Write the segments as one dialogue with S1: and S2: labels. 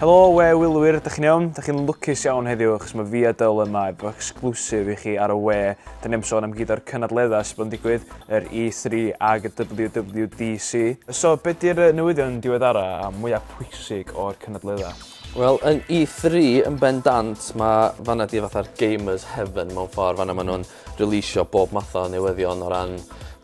S1: Helo, wylwyr, ydych chi'n iawn? Ydych chi'n lwcus iawn heddiw, achos mae fi a Dyl yma efo exclusive i chi ar y we. Da ni'n sôn am gyd o'r gynadleddau sydd yn digwydd, yr E3 ag y WWDC. So, be di'r newyddion diweddara a mwyaf pwysig o'r gynadleddau?
S2: Wel, yn E3 yn bendant, mae fanna di fatha'r Gamers Heaven mewn ffordd. Fanna maen nhw'n releasio bob math o newyddion o ran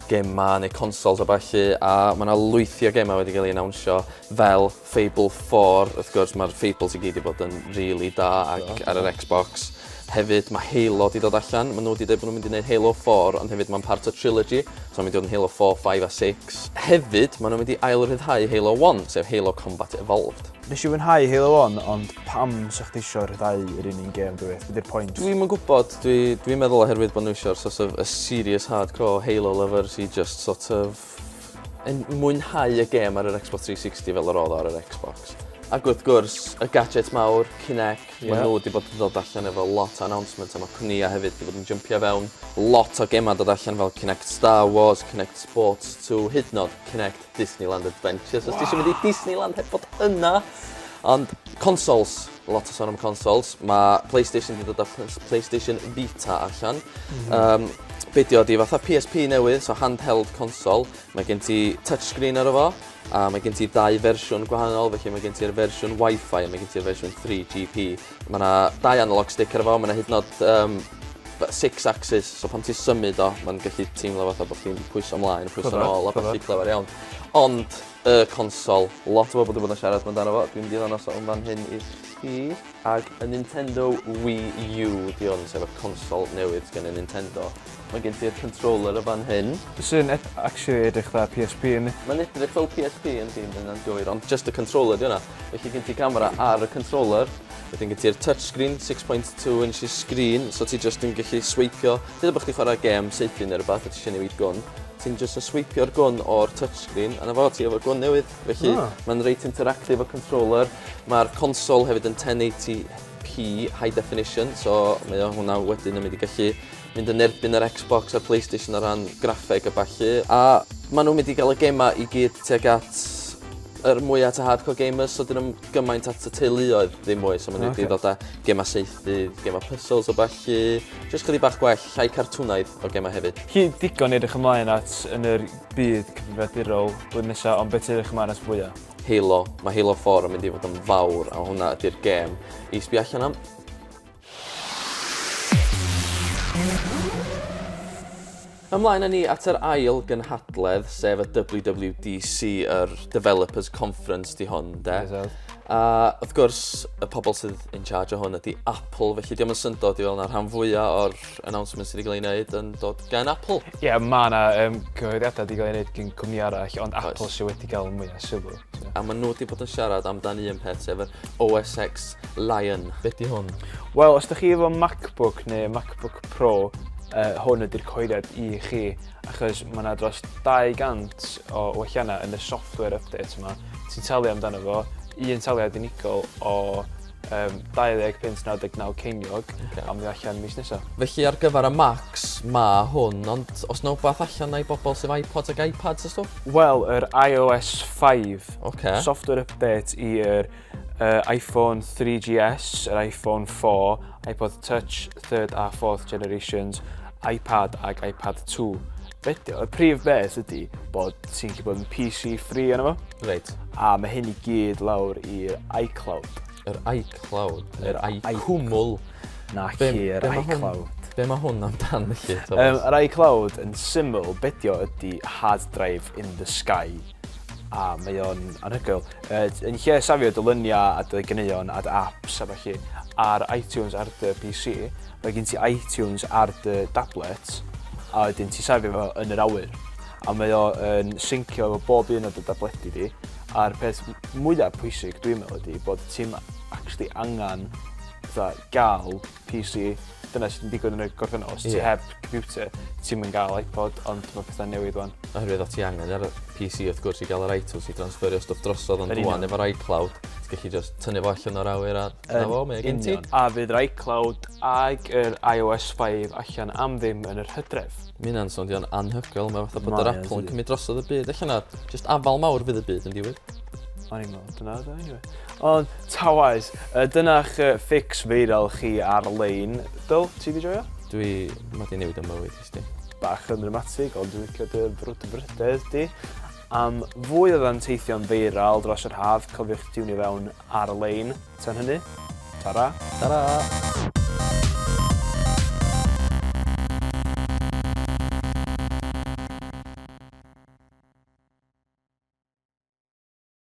S2: gema neu consoles a ballu, a mae yna lwythio gema wedi cael ei annawnsio fel Fable 4. Wrth gwrs, mae'r Fables i gyd wedi bod yn really da ac ar yr Xbox. Hefyd, mae Halo wedi dod allan. Maen nhw wedi dweud bod nhw'n mynd i wneud Halo 4, ond hefyd mae'n part o trilogy, so mae'n mynd i dod yn Halo 4, 5 a 6. Hefyd, maen nhw'n mynd i ail-ryddhau Halo 1, sef Halo Combat Evolved.
S1: Nes i fwynhau Halo 1, ond pam sa'ch chi isio rhyddhau yr un gêm, dwi'n beth? Ydy'r pwynt?
S2: Dwi'n gwybod, dwi'n meddwl oherwydd bod nhw eisiau'r sort of a serious hardcore Halo lovers i just sort of mwynhau y gêm ar yr Xbox 360 fel yr oedd ar yr Xbox. Ac wrth gwrs, y gadget mawr, Kinect, maen nhw wedi bod yn dod allan efo lot o announcement, a mae cwmnïau hefyd wedi bod yn jumpio fewn. Lot o gemau dod allan fel Kinect Star Wars, Kinect Sports 2, hyd yn oed Kinect Disneyland Adventures. Os ti eisiau mynd i Disneyland heb bod yna. Ond consoles, lot o sôn am consoles. Mae PlayStation wedi dod â PlayStation Vita allan. Be di fatha PSP newydd, so handheld console. Mae gen ti touchscreen ar efo, a mae gen ti 2 fersiwn gwahanol, felly mae gen ti'r fersiwn Wi-Fi a mae gen ti'r fersiwn 3GP. Mae yna 2 analog stick ar efo, mae yna hyd yn oed 6 axis, so pan ti'n symud o, mae'n gallu teimlo fatha bod chi'n pwyso ymlaen, pwyso nôl, a ballu clefer iawn. Ond y console, lot o bobl wedi bod yn siarad amdano fo, dwi'n mynd i ddangos o'n fan hyn i chi. Ag y Nintendo Wii U di hwn, sef y console newydd gen y Nintendo. Mae gen ti'r controller y fan hyn.
S1: Sy'n actually edrych dda PSP yn...
S2: Mae'n edrych fel PSP yn dim yn gywir, ond just y controller di hwnna. Felly gen ti camera ar y controller, wedyn gen ti'r touchscreen, 6.2 inches screen, so ti just yn gallu sweipio. Dyna bod chdi chwarae gêm seithi neu rhywbeth, a ti eisiau newid gun. Ti'n just yn sweipio'r gun o'r touchscreen, a na fo ti efo gun newydd. Felly mae'n reit interactive o controller. Mae'r console hefyd yn 1080p high definition, so mae hwnna wedyn yn mynd i gallu mynd yn erbyn yr Xbox a'r PlayStation o ran graffeg a ballu. A maen nhw'n mynd i gael y gema i gyd tuag at yr mwyaf at y hardcore gamers, so dyn nhw'n gymaint at y teuluoedd ddim mwy, so maen nhw wedi dod â gema seithfydd, gema puzzles o ballu, jyst chydig bach gwell, llai cartwnaidd o gema hefyd.
S1: Chi digon edrych ymlaen at yn yr byd cyfrifiadurol blwyddyn nesaf, ond beth edrych ymlaen at fwyaf?
S2: Halo, mae Halo 4 yn mynd i fod yn fawr, a hwnna ydy'r gêm i sbio allan am. Ymlaen â ni at yr ail gynhadledd, sef y WWDC, yr Developers Conference di hon, de. A wrth gwrs, y pobl sydd in charge o hwn ydy Apple, felly diolch yn syndod i fel yna'r rhan fwyaf o'r announcements sydd wedi cael ei wneud yn dod gan Apple.
S1: Ie, mae yna gyhoeddiadau wedi cael ei wneud gan cwmni arall, ond Apple sydd wedi cael mwyaf sylw.
S2: A maen nhw wedi bod yn siarad amdan un peth, sef yr OS X Lion. Be di hwn?
S1: Wel, os ydych chi efo MacBook neu MacBook Pro, hwn ydy'r coeddiad i chi, achos mae yna dros 200 o welliannau yn y software update yma. Ti'n talu amdano fo, un taliad unigol o 20.99 ceiniog, a mynd allan mis nesaf.
S2: Felly ar gyfer y Macs, mae hwn, ond os na wbath allan na i bobl sydd iPods ac iPads y stwff?
S1: Wel, yr iOS 5, software update i'r iPhone 3GS, yr iPhone 4, iPod Touch 3rd a 4th generations, iPad ac iPad 2. Y prif beth ydy bod ti'n gallu bod yn PC free yna fo.
S2: Reit.
S1: A mae hyn i gyd lawr i'r iCloud.
S2: Yr iCloud? Yr iCwmwl?
S1: Na chi'r iCloud.
S2: Be mae hwn amdan felly?
S1: Yr iCloud yn syml bedio ydy hard drive in the sky. A mae o'n anhygoel. Yn lle safio dy lyniau a dy ganeuon a dy apps a felly ar iTunes ar dy PC, mae gen ti iTunes ar dy tablet, a wedyn ti safio fo yn yr awyr. A mae o'n syncio efo bob un o dy dabledi di. A'r peth mwyaf pwysig dwi'n meddwl ydy bod ti'n actually angen gael PC. Dyna sydd yn digwydd yn y gorffennol. Os ti heb computer, ti'n mynd gael iPod, ond mae pethau'n newid wan.
S2: Oherwydd o ti angen ar y PC wrth gwrs i gael yr iTunes i transferio stwff drosodd, ond rwan efo'r iCloud, ti'n gallu just tynnu fo allan o'r awyr a na fo, mae gen ti.
S1: A fydd yr iCloud ag yr iOS 5 allan am ddim yn yr Hydref.
S2: Mae hynna'n swnio'n anhygoel, mae fatha bod yr Apple yn cymryd drosodd y byd. Allan na, just afal mawr fydd y byd yn diwedd.
S1: O'n i'n meddwl, dyna da, anyway. Ond, tawais, dyna'ch fix feiral chi ar-lein. Dyl, ti di joio?
S2: Mae di newid y mywyd i sti.
S1: Bach yn dramatig, ond dwi'n licio dy brwdfrydedd di. Am fwy o ddanteithion feiral dros yr haf, cofiwch tiwnio fewn ar-lein. Tan hynny, tara.
S2: Tara!